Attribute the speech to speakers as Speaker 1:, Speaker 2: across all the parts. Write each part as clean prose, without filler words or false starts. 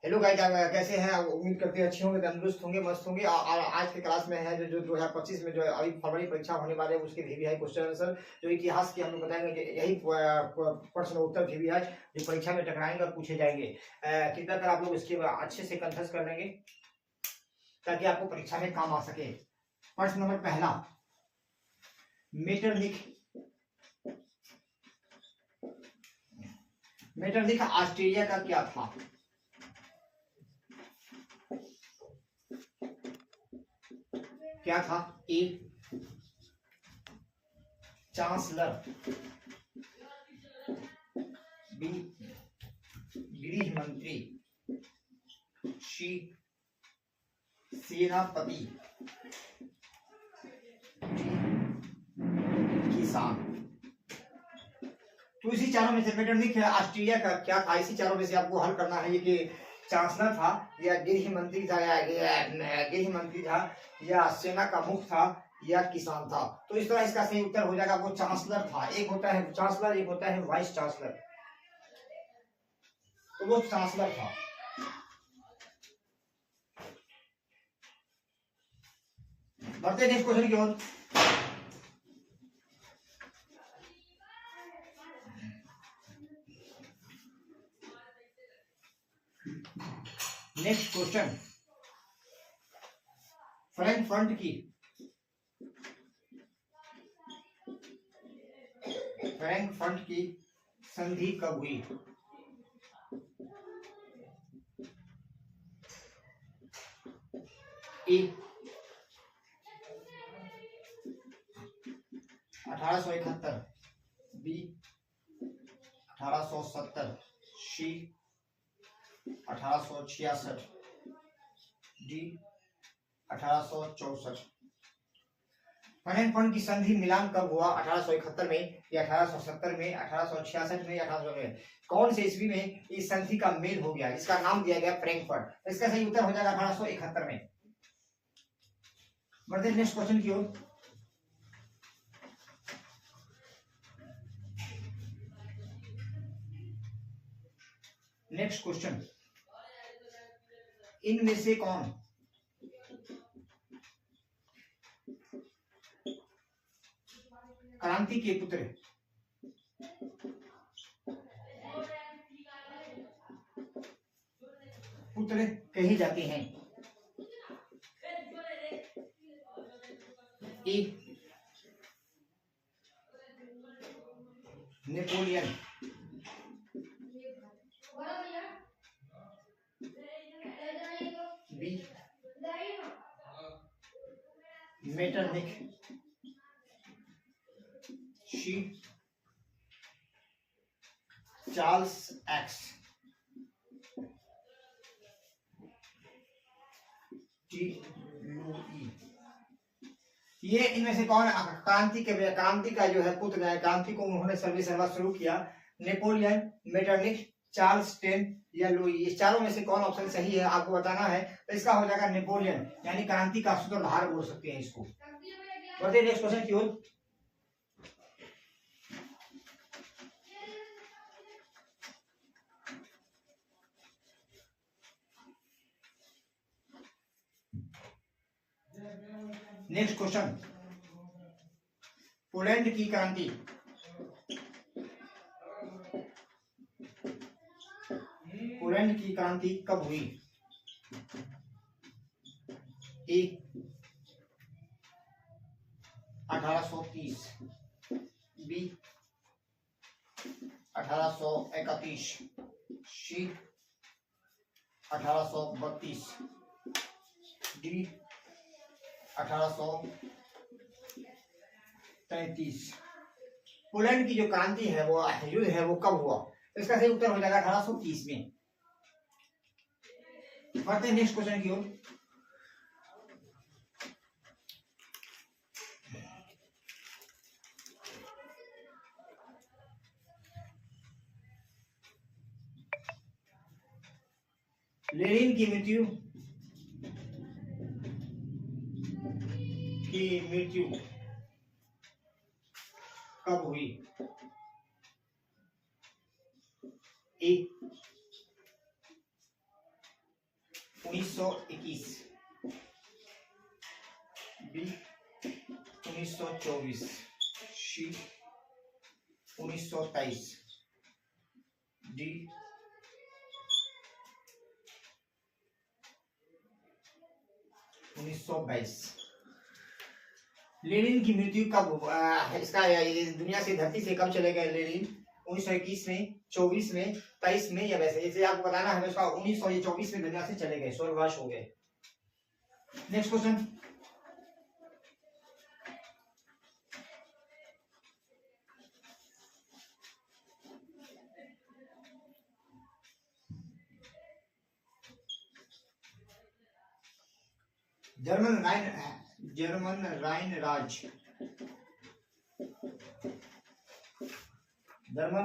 Speaker 1: Hello guys, कैसे हैं? उम्मीद करते हैं अच्छे होंगे, तंदुरुस्त होंगे, मस्त होंगे। और आज के क्लास में है जो 2025 में जो है अभी फरवरी परीक्षा होने वाले है, उसके वीवीआई क्वेश्चन आंसर जो इतिहास के हम लोग बताएंगे कि यही प्रश्न उत्तर वीवीआई जो परीक्षा में टकराएंगे और पूछे जाएंगे। कृपया कर आप लोग इसके अच्छे से कंठस्थ कर लेंगे ताकि आपको परीक्षा में काम आ सके। प्रश्न नंबर पहला, मेटरलिख ऑस्ट्रेलिया का क्या था? क्या था? ए चांसलर, बी गृह मंत्री, सी सेनापति, किसान। तो इसी चारों में से मेटरलिख ऑस्ट्रेलिया का क्या था? इसी चारों में से आपको हल करना है ये कि चांसलर था या गृह मंत्री था या सेना का मुख था या किसान था। तो इस तरह इसका सही उत्तर हो जाएगा वो चांसलर था। एक होता है चांसलर, एक होता है वाइस चांसलर, तो वो चांसलर था। बढ़ते नेक्स्ट क्वेश्चन की ओर। नेक्स्ट क्वेश्चन, फ्रैंकफर्ट की संधि कब हुई? ए 1871, बी 1870, सी 1866, डी 1864। फ्रैंकफर्ट की संधि मिलान कब हुआ? 1871 में या 1870 में, 1866 में या 1800 में? कौन से ईस्वी में इस संधि का मेल हो गया, इसका नाम दिया गया फ्रैंकफर्ट? इसका सही उत्तर हो जाएगा 1871 में। बढ़ते नेक्स्ट क्वेश्चन की ओर। नेक्स्ट क्वेश्चन, इनमें से कौन क्रांति के पुत्र कहे जाते हैं? A Napoleon, B Metternich, C Charles X, D Louis. ये इनमें से कौन क्रांति का जो है पुत्र है? क्रांति को उन्होंने सर्वा शुरू किया? नेपोलियन, मेटरलिख, चार्ल्स टेन या लुई। इस चारों में से कौन ऑप्शन सही है आपको बताना है। तो इसका हो जाएगा नेपोलियन, यानी क्रांति का सूत्रधार बोल सकते हैं इसको। बढ़ते नेक्स्ट क्वेश्चन की ओर। नेक्स्ट क्वेश्चन, पोलैंड की क्रांति कब हुई? ए 1830, बी 1831, सी 1832, डी 1833। पोलैंड की जो क्रांति है वो युद्ध है वो कब हुआ? तो इसका सही उत्तर हो जाएगा 1830 में। बढ़ते हैं नेक्स्ट क्वेश्चन की ओर। लेनिन की मृत्यु कब हुई? ए 1921, बी 1924, सी 1923, डी 1922। लेनिन की मृत्यु कब, इसका इस दुनिया से, धरती से कब चले गए लेनिन? 1921 में, 24 में, 23 में, या वैसे जैसे आपको बताना है उसका 1924 में दुनिया से चले गए, स्वर्गवास हो गए। नेक्स्ट क्वेश्चन, जर्मन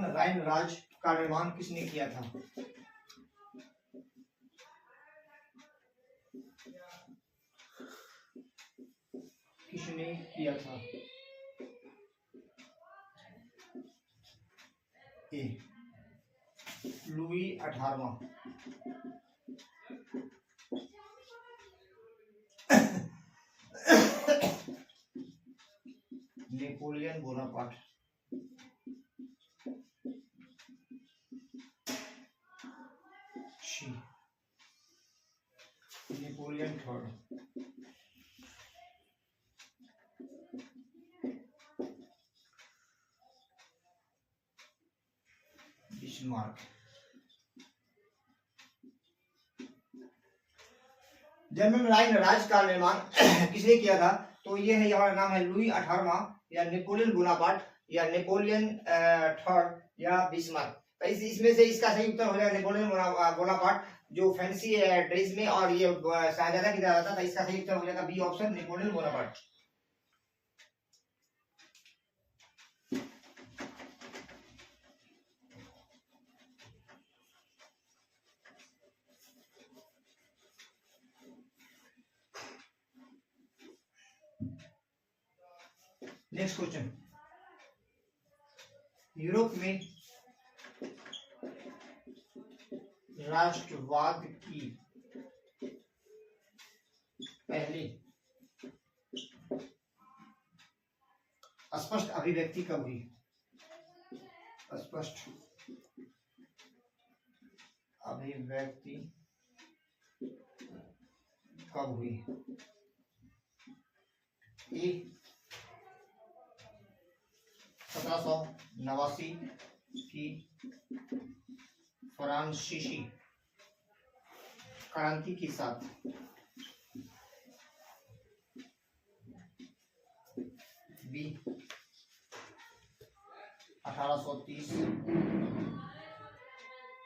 Speaker 1: राइन राज का निर्माण किसने किया था? किसने किया था? ए लुई 18वां, Napoleon Bonaparte, Napoleon third, Bismarck. German Rhine राज का निर्माण किसने किया था? तो ये है, हमारा नाम है लुई 18वां, या नेपोलियन बोनापार्ट, या नेपोलियन थर्ड, या बिस्मार्क। तो इसमें से इसका सही उत्तर हो जाएगा नेपोलियन बोनापार्ट, जो फैंसी ड्रेस में और ये शहजादा की तरह था। इसका सही उत्तर हो जाएगा B option, Napoleon Bonaparte. Next question, Europe में राष्ट्रवाद की पहली स्पष्ट अभिव्यक्ति कब हुई? स्पष्ट अभिव्यक्ति कब हुई? ए 1789 की फ्रांसीसी क्रांति के साथ, बी 1830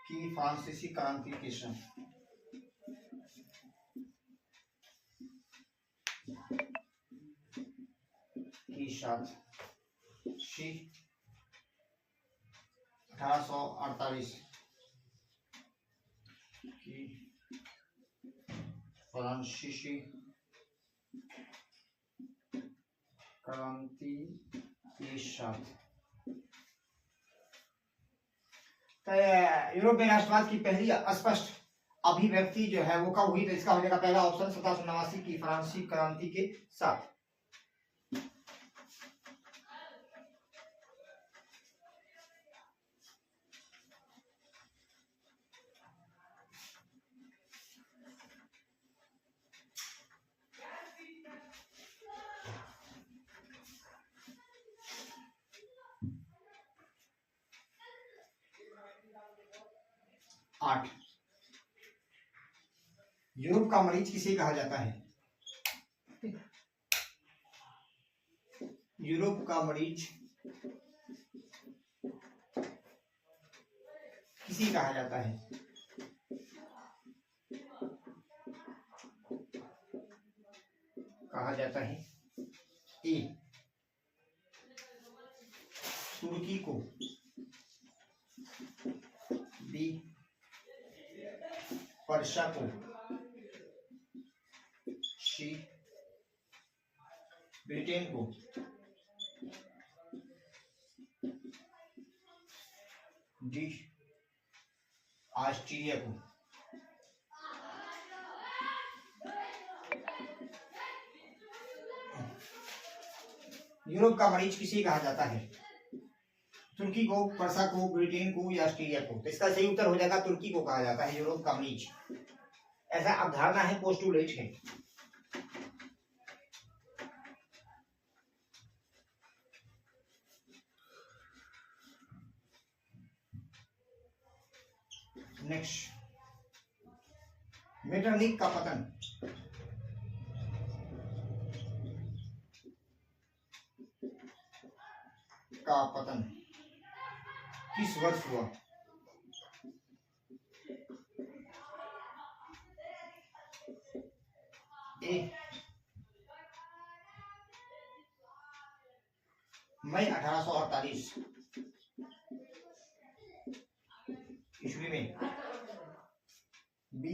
Speaker 1: की फ्रांसीसी क्रांति के साथ, सी 1848 की फ्रांसीसी क्रांति के साथ। यूरोप में राष्ट्रवाद की पहली स्पष्ट अभिव्यक्ति जो है वो कब हुई? तो इसका हो जाएगा पहला ऑप्शन 1789 की फ्रांसीसी क्रांति के साथ। आठ, यूरोप का मरीज किसे कहा जाता है? यूरोप का मरीज किसे कहा जाता है? कहा जाता है ए तुर्की को, बी पर्शिया को, सी ब्रिटेन को, डी ऑस्ट्रेलिया को। यूरोप का मरीज किसे कहा जाता है? तुर्की को, पर्सा को, ब्रिटेन को या ऑस्ट्रेलिया को? तो इसका सही उत्तर हो जाएगा तुर्की को कहा जाता है यूरोप का मरीज। ऐसा अवधारणा है, पोस्टुलेट है। नेक्स्ट, मेटरनिक का पतन किस वर्ष हुआ? ए मई 1848 ईस्वी में, बी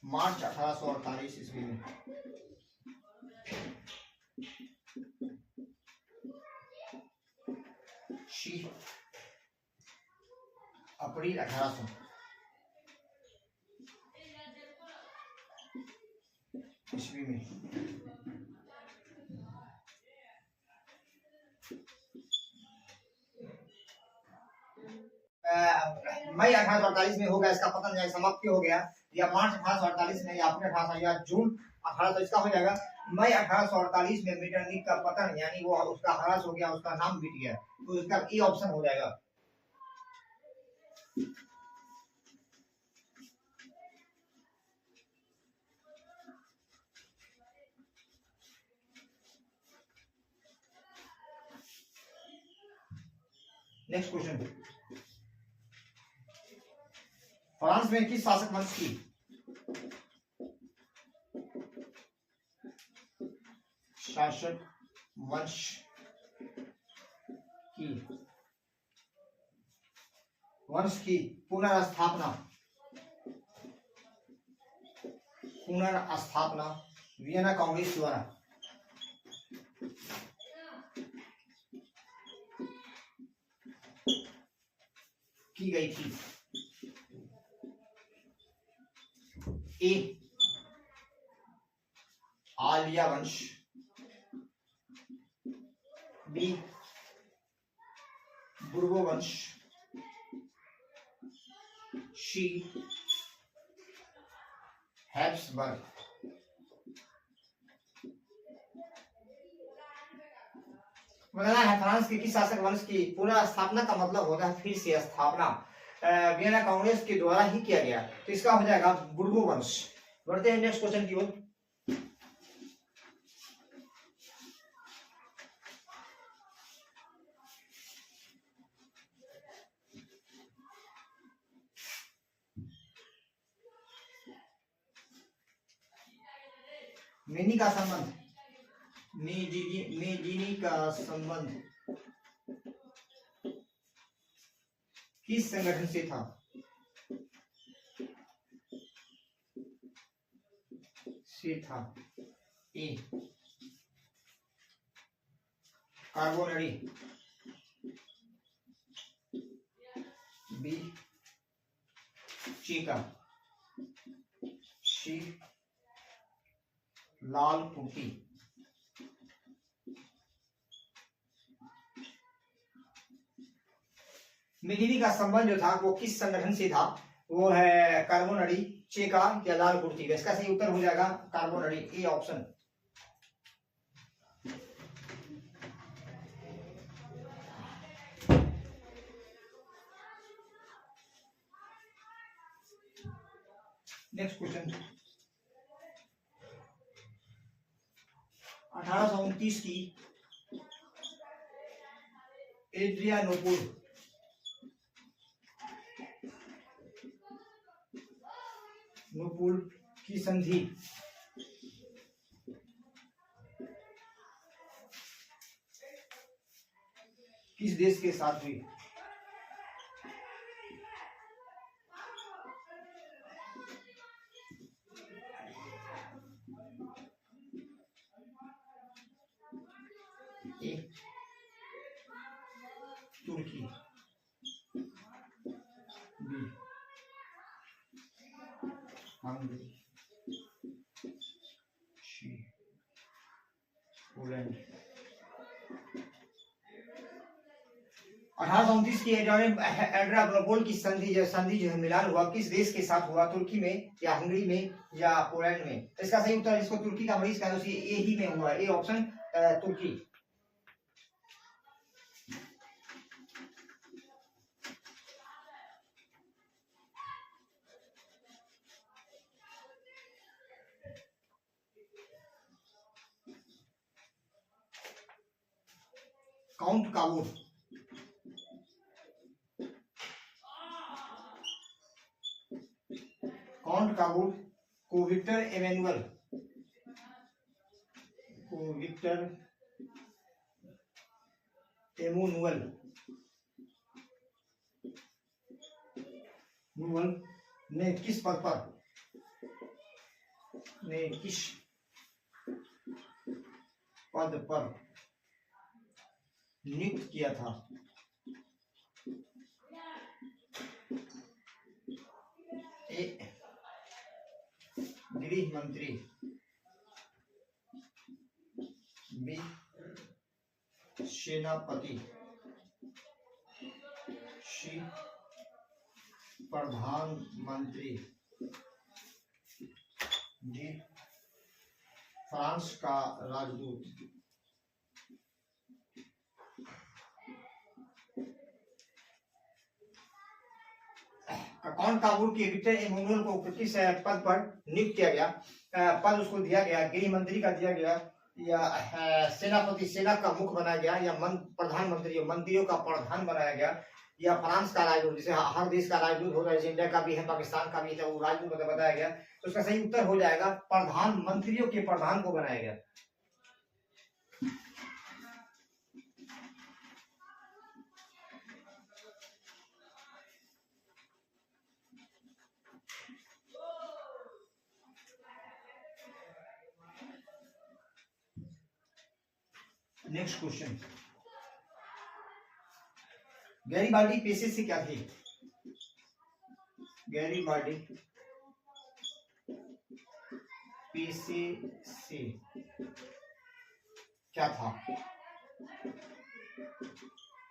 Speaker 1: मार्च 1848 ईस्वी में, सी अप्रैल 1800 ईस्वी में। मई 1848 में होगा इसका पतन या समाप्ति हो गया, या मार्च 1848 में, या अपने 1800 या जून 1800, इसका हो जाएगा मई 1848 में मेटरनिक का पतन, यानी वो उसका ह्रास हो गया, उसका नाम मिट गया, तो इसका ए ऑप्शन हो जाएगा। नेक्स्ट क्वेश्चन, फ्रांस में किस शासक वंश की पुनर्स्थापना वियना कांग्रेस द्वारा की गई थी? ए आलिया वंश, बी बुर्बो वंश, सी हैब्सबर्ग। बताना है फ्रांस के किस शासक वंश की पुनर्स्थापना का मतलब होता है फिर से स्थापना वियना कांग्रेस के द्वारा ही किया गया, तो इसका हो जाएगा बुर्बो वंश। बढ़ते हैं नेक्स्ट क्वेश्चन की ओर। मेनी का संबंध, मेदिनी का संबंध किस संगठन से था? ए कार्बोनरी, बी चीका, सी लाल कुर्ती। मेदिनी का संबंध जो था वो किस संगठन से था? वो है कार्बोनरी, चेका या लाल कुर्ती। इसका सही उत्तर हो जाएगा Carbonari, A option. Next question, 1829 की एड्रियानोपुल की संधि किस देश के साथ हुई? ए तुर्की, बी हंगरी, सी पोलैंड। 1829 की एड्रियानोपोल की संधि जो है मिलान हुआ किस देश के साथ हुआ? तुर्की में या हंगरी में या पोलैंड में? इसका सही उत्तर, इसको तुर्की का मरीज कहा, ए ही में हुआ, ए ऑप्शन तुर्की। काउंट काबूल, काउंट काबूल को विक्टर एमेनुअल ने किस पद पर नियुक्त किया था? ए गृह मंत्री, बी सेनापति, सी प्रधानमंत्री, डी फ्रांस का राजदूत। काउंट काबूल के विक्टर एमेनुअल को किस पद पर नियुक्त किया गया? पद उसको दिया गया, गृह मंत्री का दिया गया, या सेनापति, सेना का मुख्य बनाया गया, या प्रधानमंत्री, मंत्रियों का प्रधान बनाया गया, या फ्रांस का राजदूत, जैसे हर देश का राजदूत होता है, जैसे इंडिया का भी है, पाकिस्तान का भी है, वो राजदूत बताया गया। तो उसका सही उत्तर हो जाएगा प्रधानमंत्रियों के प्रधान को बनाया गया। नेक्स्ट क्वेश्चन, गैरीबाल्डी पेशे से क्या थे? गैरीबाल्डी पेशे से क्या था?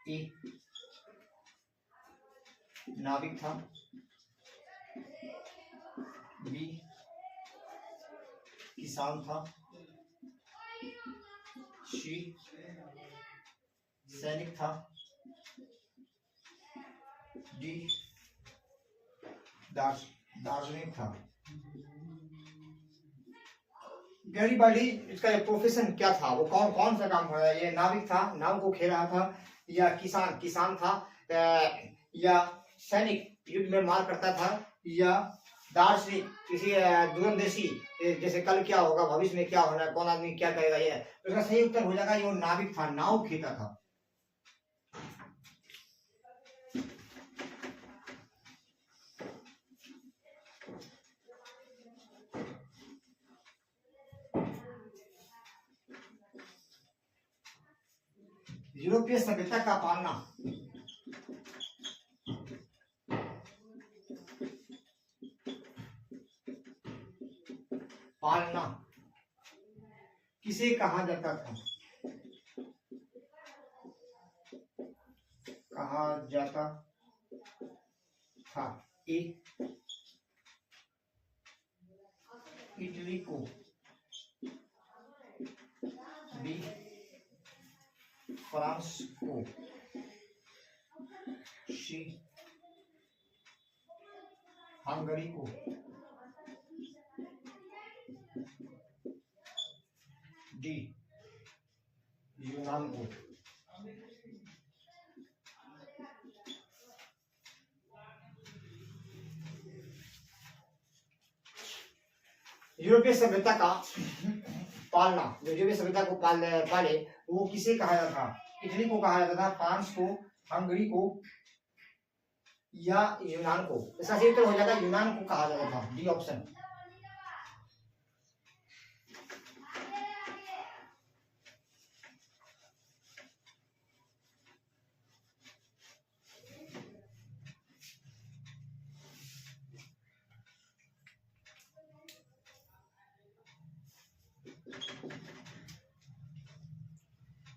Speaker 1: ए नाविक था, बी किसान था, सी सैनिक था, डी दार्शनिक था। गैरीबाल्डी, इसका प्रोफेशन क्या था? वो कौन सा काम कर रहा है? ये नाविक था, नाव को खेल रहा था, या किसान था, या सैनिक युद्ध में मार करता था, या दार्शनिक किसी दूरंदेशी, जैसे कल क्या होगा, भविष्य में क्या होना है, कौन आदमी क्या करेगा, ये तो इसका सही उत्तर हो जाएगा ये वो नाविक था, नाव खेता था। यूरोपीय सभ्यता का पालना किसे कहा जाता था? ए इटली को, बी फ्रांस को, सी हंगरी को, डी यूनान को। यूरोपीय सभ्यता का पालना, जो यूरोपीय सभ्यता को पाले वो किसे कहा जाता था? इटली को कहा जाता था, फ्रांस को, हंगरी को, या यूनान को? इसका सही उत्तर हो जाएगा यूनान को कहा जाता था, डी ऑप्शन।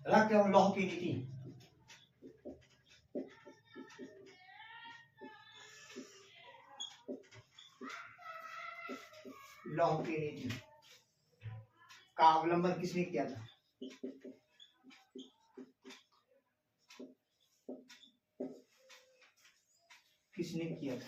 Speaker 1: रक्त एवं लौह की नीति लौह की नीति का अवलंबन किसने किया था? किसने किया था?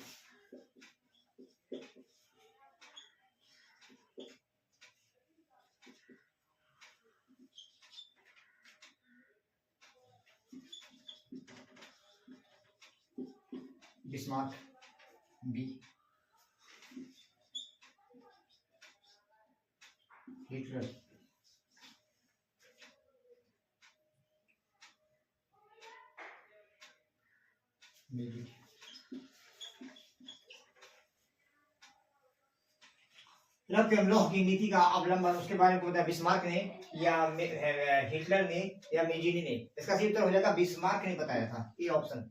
Speaker 1: बिस्मार्क, बी हिटलर, लौह की नीति का अवलंबन उसके बारे में बताया बिस्मार्क ने या हिटलर ने या मेजिनी ने? इसका सही उत्तर हो जाएगा बिस्मार्क ने बताया था, ये ऑप्शन।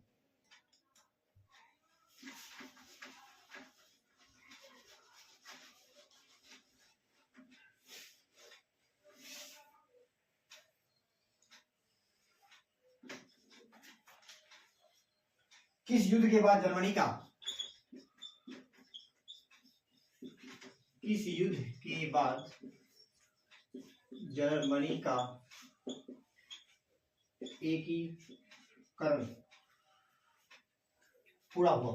Speaker 1: किस युद्ध के बाद जर्मनी का एकीकरण पूरा हुआ?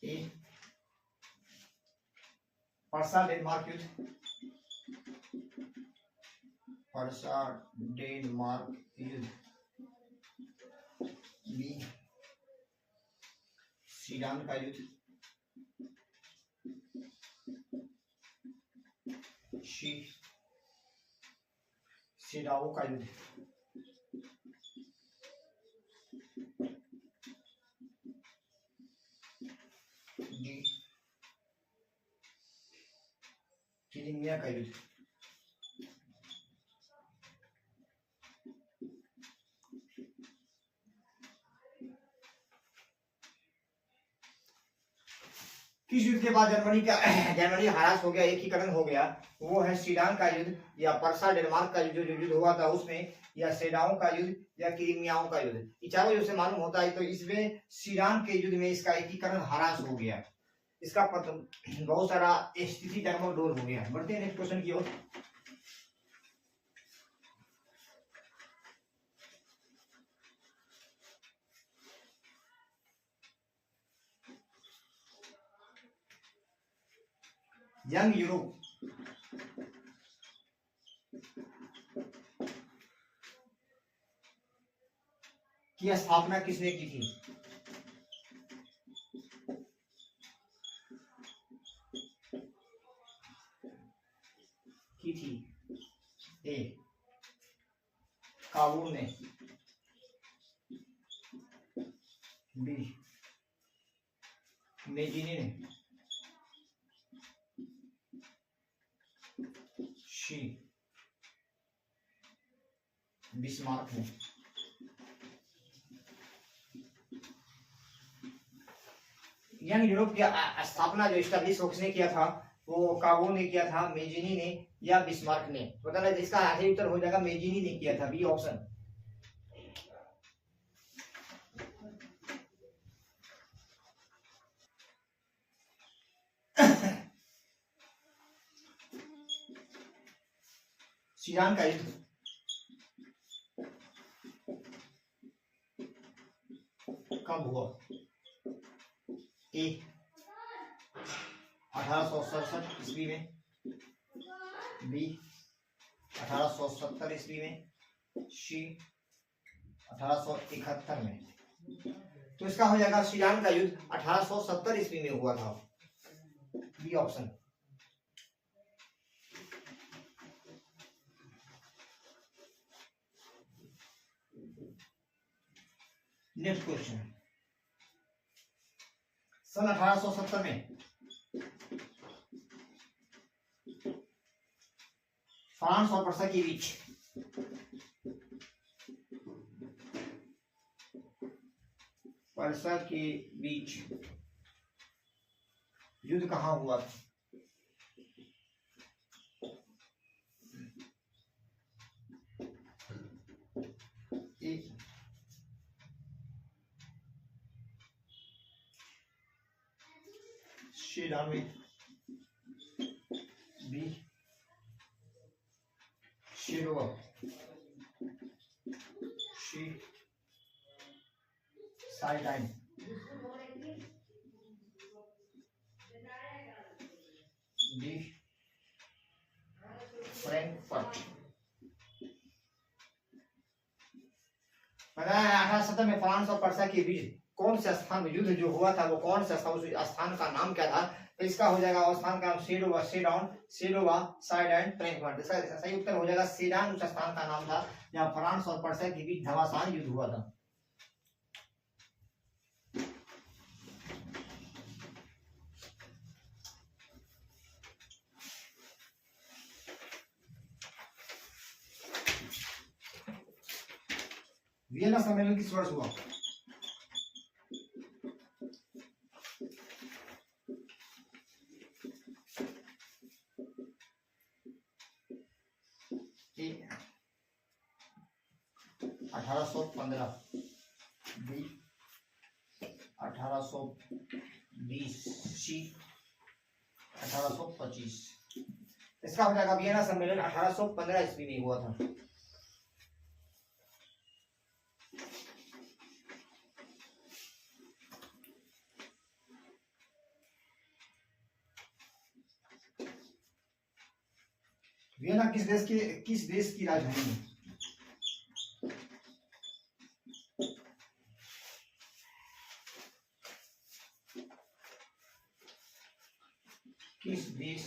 Speaker 1: ए पर्सा डेनमार्क युद्ध, पर्सा डेनमार्क युद्ध, बी सीडान का युद्ध, सी सीडाओ का युद्ध, डी क्रीमिया का युद्ध। किस युद्ध के बाद जर्मनी हरास हो गया, एकीकरण हो गया? वो है सीडान का युद्ध या पर्सा डेनमार्क का युद्ध जो युद्ध हुआ था उसमें, या सेडाओं का युद्ध या क्रीमियाओं का युद्ध। ये चारों युद्ध से मालूम होता है तो इसमें सीडान के युद्ध में इसका एकीकरण हरास हो गया। इसका बहुत सारा स्थिति डगमगडोल हो गया। बढ़ते हैं नेक्स्ट क्वेश्चन की ओर। यंग यूरोप की स्थापना किसने की थी? ए काबूल ने, बी मेजिनी ने, सी बिस्मार्क ने। यंग यूरोप की स्थापना जो एस्टेब्लिश किसने किया था? वो काबूल ने किया था, मेजिनी ने या बिस्मार्क ने? बताना, इसका सही उत्तर हो जाएगा मेजिनी ने किया था, बी ऑप्शन। सीडान का युद्ध कब हुआ? ए 1867 ईस्वी में, बी 1870 ईस्वी में, सी 1871 में। तो इसका हो जाएगा सीडान का युद्ध 1870 ईस्वी में हुआ था, बी ऑप्शन। नेक्स्ट क्वेश्चन, सन 1870 में फ्रांस और पर्सा के बीच युद्ध कहाँ हुआ था? शी डाउन में बी शी ओवर शी साइड लाइन डी फ्रैंकफर्ट। 1870 में फ्रांस और पर्शिया के बीच कौन से स्थान में युद्ध जो हुआ था वो कौन सा था, उस स्थान का नाम क्या था? तो इसका हो जाएगा स्थान का नाम Sedova, Sedova side and Frankfurt. इसका सही उत्तर हो जाएगा सेडान उस स्थान का नाम था जहां फ्रांस और पर्शिया के बीच घमासान युद्ध हुआ था। वियना सम्मेलन किस वर्ष हुआ? ए 1815, बी 1820, सी 1825। इसका हो जाएगा वियना सम्मेलन 1815 ईस्वी में हुआ था। वियना किस देश की राजधानी है? किस देश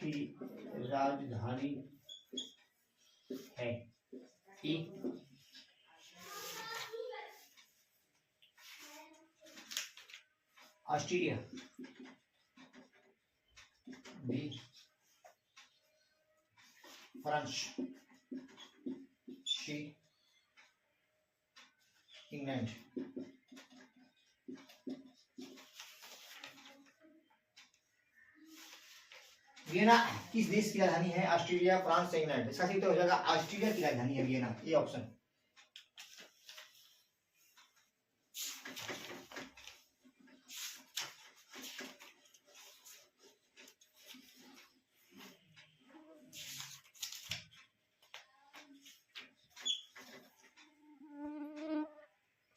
Speaker 1: की राजधानी है? A Australia, B France, C England. Vienna किस देश की राजधानी है? Australia, France, England. इसका सही उत्तर हो जाएगा ऑस्ट्रेलिया की राजधानी है वियना, ये ऑप्शन।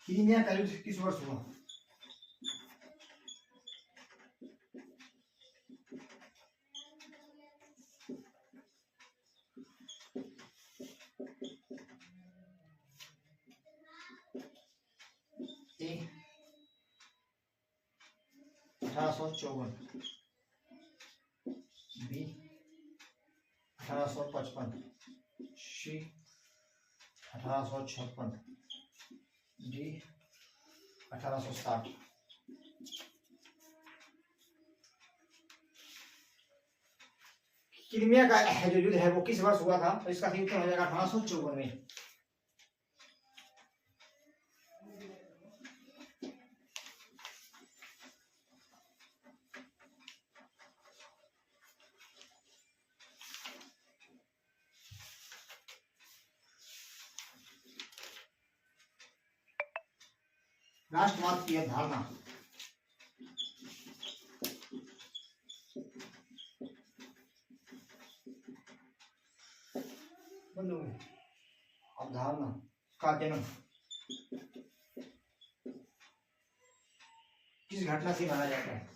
Speaker 1: क्रीमिया का युद्ध किस वर्ष हुआ? ए 1854, बी 1855, सी 1856, डी 1860। क्रीमिया का जो युद्ध है वो किस वर्ष हुआ था? तो इसका सही उत्तर हो जाएगा 1854 में। राष्ट्रवाद की अवधारणा अवधारणा का जन्म किस घटना से माना जाता है?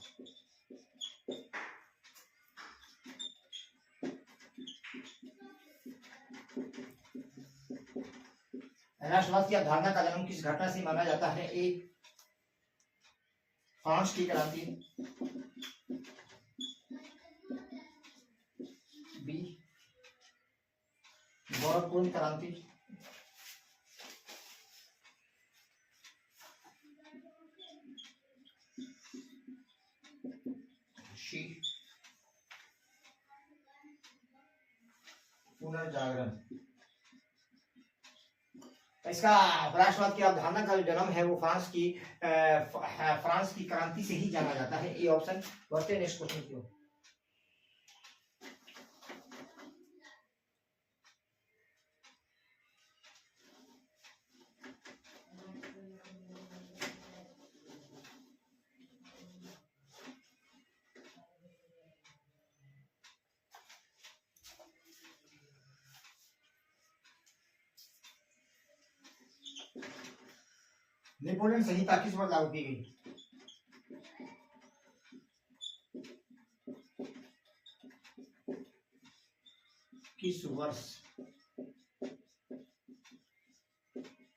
Speaker 1: राष्ट्रवाद की अवधारणा का जन्म किस घटना से माना जाता है? ए फ्रांस की क्रांति, बी गोरखपुर क्रांति, सी पुनर्जागरण। इसका राष्ट्रवाद की अवधारणा का जो जन्म है वो फ्रांस की क्रांति से ही जाना जाता है, ये ऑप्शन। बढ़ते नेक्स्ट क्वेश्चन की ओर। नेपोलियन संहिता किस वर्ष लागू की गई? किस वर्ष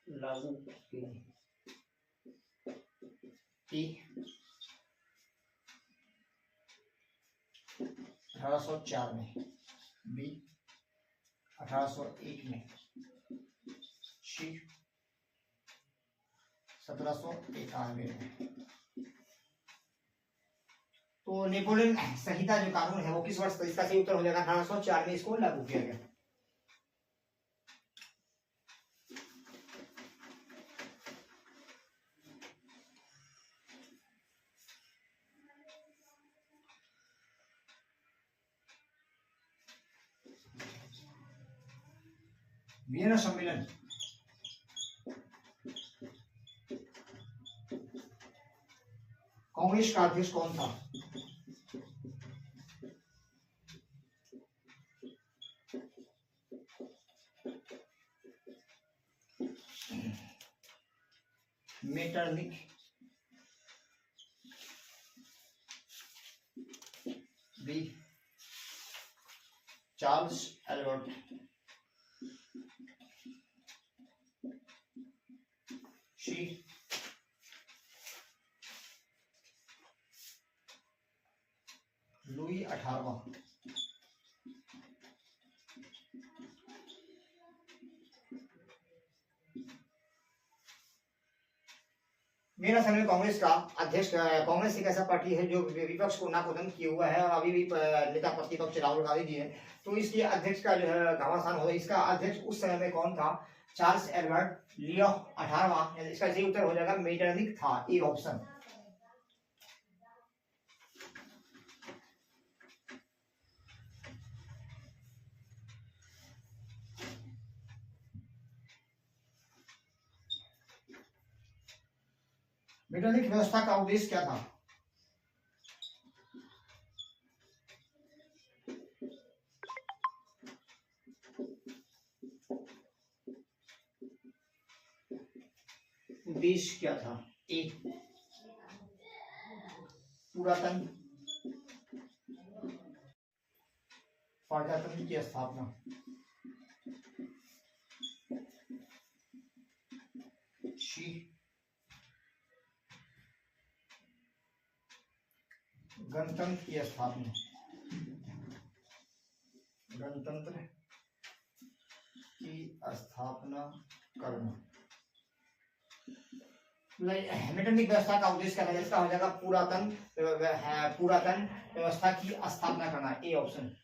Speaker 1: लागू की गई? 1804 में, बी 1801 में, सी 1791 में। तो नेपोलियन संहिता जो कानून है वो किस वर्ष, इसका सही उत्तर हो जाएगा 1804 में इसको लागू किया गया। वियना सम्मेलन कांग्रेस का अध्यक्ष कौन था? मेटरनिक, बी चार्ल्स एल्बर्ट, सी लुई 18वां। मेरा समय कांग्रेस का अध्यक्ष, कांग्रेस एक ऐसा पार्टी है जो विपक्ष को नापसंद किए हुआ है और अभी भी नेता प्रतिपक्ष राहुल गांधी जी है, तो इसके अध्यक्ष का जो है घमासान हो, इसका अध्यक्ष उस समय में कौन था? चार्ल्स एडवर्ड लियो 18वां। इसका सही उत्तर हो जाएगा मेटरनिक था, ए ऑप्शन। मेटरनिक व्यवस्था का उद्देश्य क्या था? उद्देश्य क्या था? ए पुरातन प्रजातंत्र की स्थापना, सी गणतंत्र की स्थापना, गणतंत्र की स्थापना करना। मेटरनिक व्यवस्था का उद्देश्य क्या है? इसका हो जाएगा पुरातन व्यवस्था की स्थापना करना, ए ऑप्शन।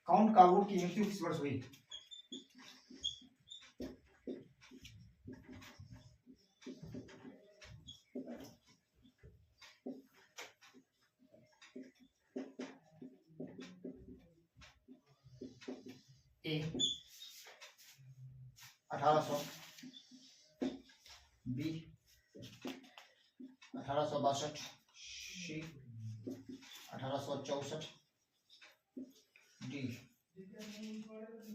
Speaker 1: काउंट काबूल की मृत्यु किस वर्ष हुई? ए 1800, बी 1862, सी 1864, डी 1886।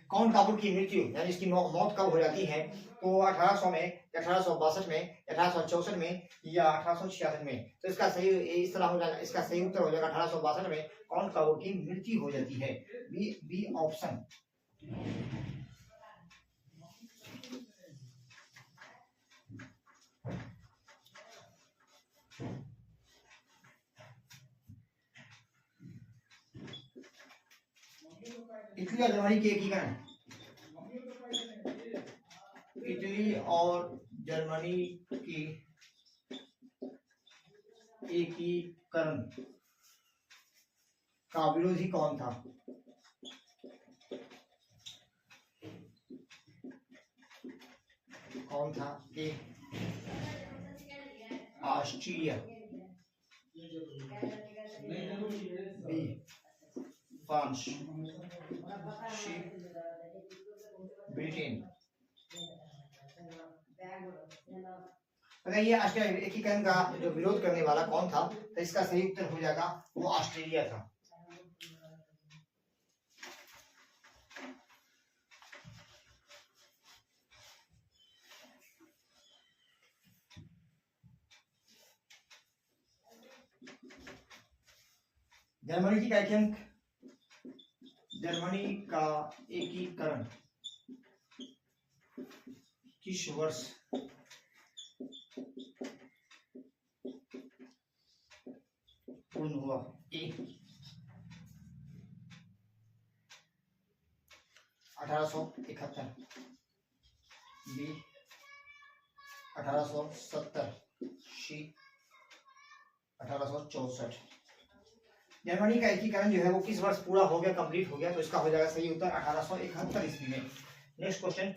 Speaker 1: काउंट काबूल की मृत्यु यानी इसकी मौत कब हो जाती है? तो 1800 में, 1862 में, 1864 में या 1866 में। तो इसका सही इस तरह हो जाएगा, इसका सही उत्तर हो जाएगा 1862 में काउंट काबूल की मृत्यु हो जाती है, बी ऑप्शन। इटली और जर्मनी के एकीकरण, इटली और जर्मनी की एकीकरण का विरोधी कौन था? कौन था? A Austria, B France, C Britain. बताइए ऑस्ट्रेलिया एकीकरण का जो विरोध करने वाला कौन था? तो इसका सही उत्तर हो जाएगा वो ऑस्ट्रेलिया था। जर्मनी का एकीकरण किस वर्ष पूर्ण हुआ? ए 1871, बी 1870, सी 1864। जर्मनी का एकीकरण जो है वो किस वर्ष पूरा हो गया, कंप्लीट हो गया? तो इसका हो जाएगा सही उत्तर 1871 ईस्वी में। नेक्स्ट क्वेश्चन,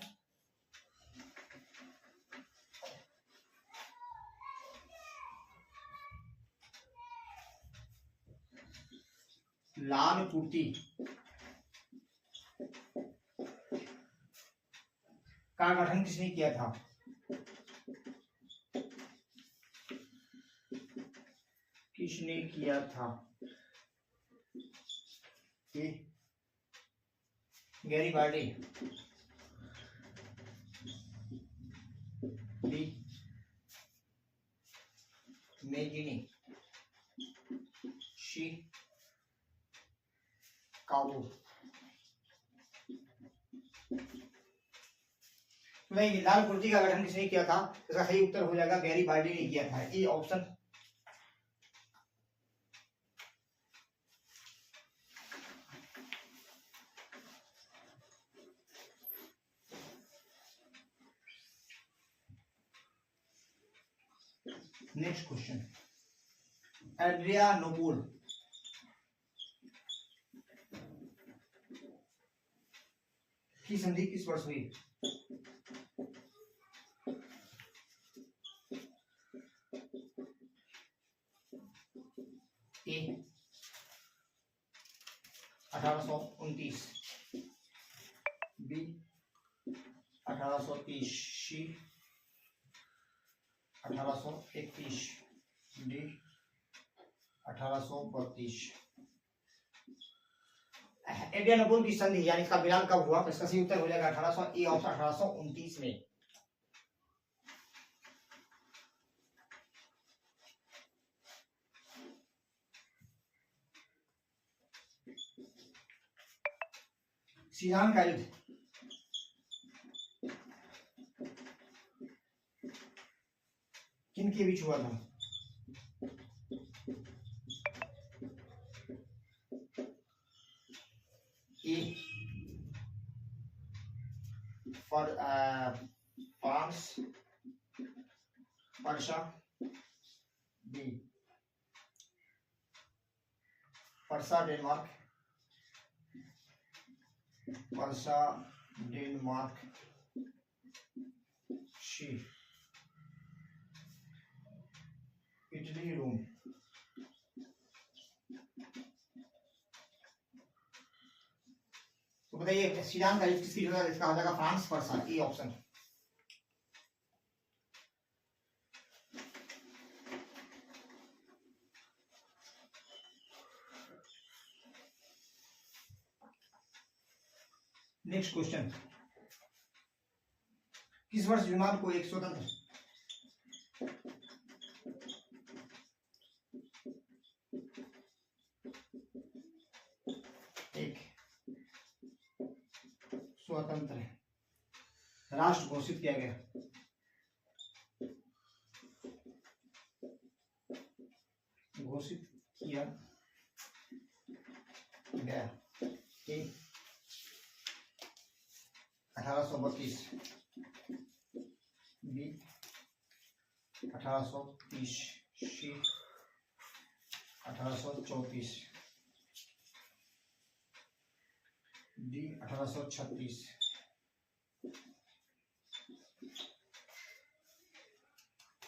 Speaker 1: लाल कुर्ती का गठन किसने किया था? किसने किया था? ए गैरिबाल्डी, बी मेजिनी, सी काबू। नहीं, लाल कुर्ती का गठन किसने किया था? इसका सही उत्तर हो जाएगा गैरिबाल्डी ने किया था। ये ऑप्शन। नेक्स्ट क्वेश्चन, एड्रियानोपुल की संधि किस वर्ष हुई? ए 1829, बी 1830, सी 1831, डी 1832। एड्रियानोपुल की संधि यानी इसका मिलान कब हुआ? तो इसका सही उत्तर हो जाएगा 1829 में। सीनान का युद्ध किनके बीच हुआ था? A France Prussia, B Prussia Denmark, C Italy Rome. तो बताइए सीनान का युद्ध किसकी जगह? इसका हो जाएगा France Parsa. A option. Next question, किस वर्ष यूनान को एक स्वतंत्र राष्ट्र घोषित किया गया? घोषित किया गया? 1832, बी 1830, सी 1834, डी 1836।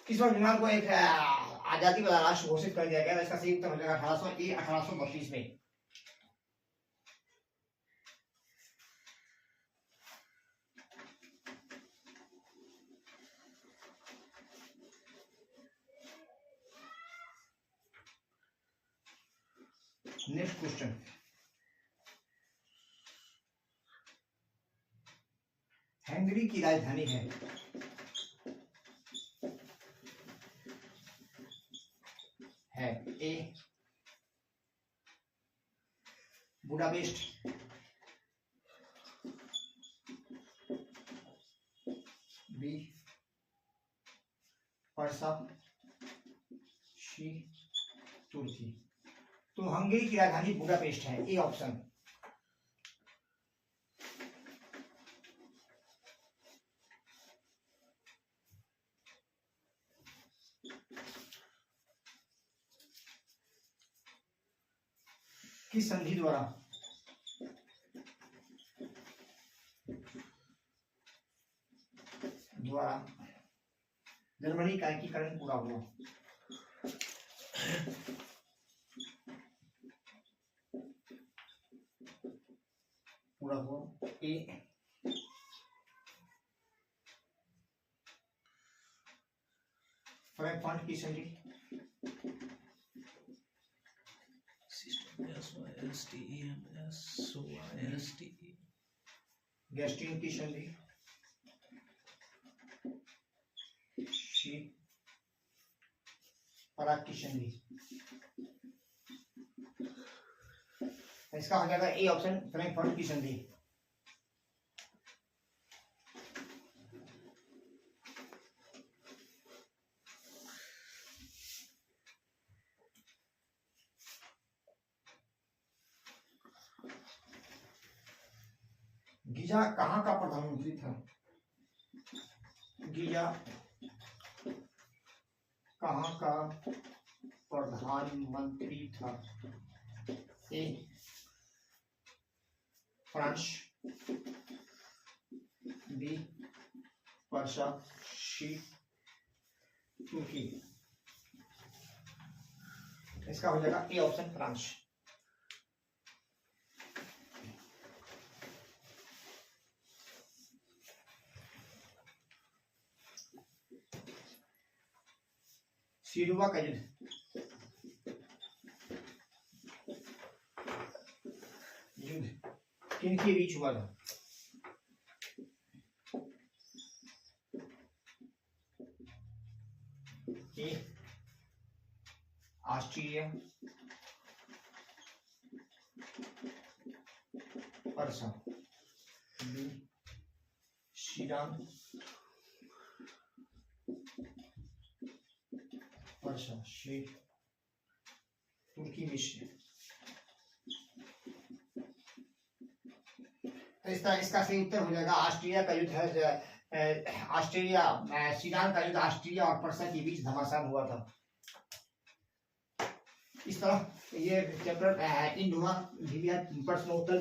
Speaker 1: किस बार यूनान को एक आजादी वाला राष्ट्र घोषित कर दिया गया। इसका सही उत्तर हो जाएगा 1832 में। नेक्स्ट क्वेश्चन, हंगरी की राजधानी है ए बुडापेस्ट, बी पर्सा, सी तुर्की। तो हंगरी की राजधानी बुडापेस्ट है, ए ऑप्शन। किस संधि द्वारा जर्मनी का एकीकरण पूरा हुआ? ए फ्रैंकफर्ट की संधि, गैस्टिन की संधि, पराग की संधि। इसका हो जाएगा ए ऑप्शन, फ्रैंकफर्ट की संधि। गीजा कहाँ का प्रधानमंत्री था? गीजा कहाँ का प्रधानमंत्री था? A France, B Parsa, C तुर्की। इसका हो जाएगा ए ऑप्शन, फ्रांस। सिरुवा का युद्ध किनके बीच हुआ था? A Austria, Prussia, B Iran, Prussia, C Turkey, मिस्र। तो इसका सही उत्तर हो जाएगा ऑस्ट्रिया का युद्ध है। ऑस्ट्रिया ईरान का युद्ध ऑस्ट्रिया और पर्सा के बीच घमासान हुआ था। इस तरह ये चैप्टर इन हुआ प्रश्नोत्तर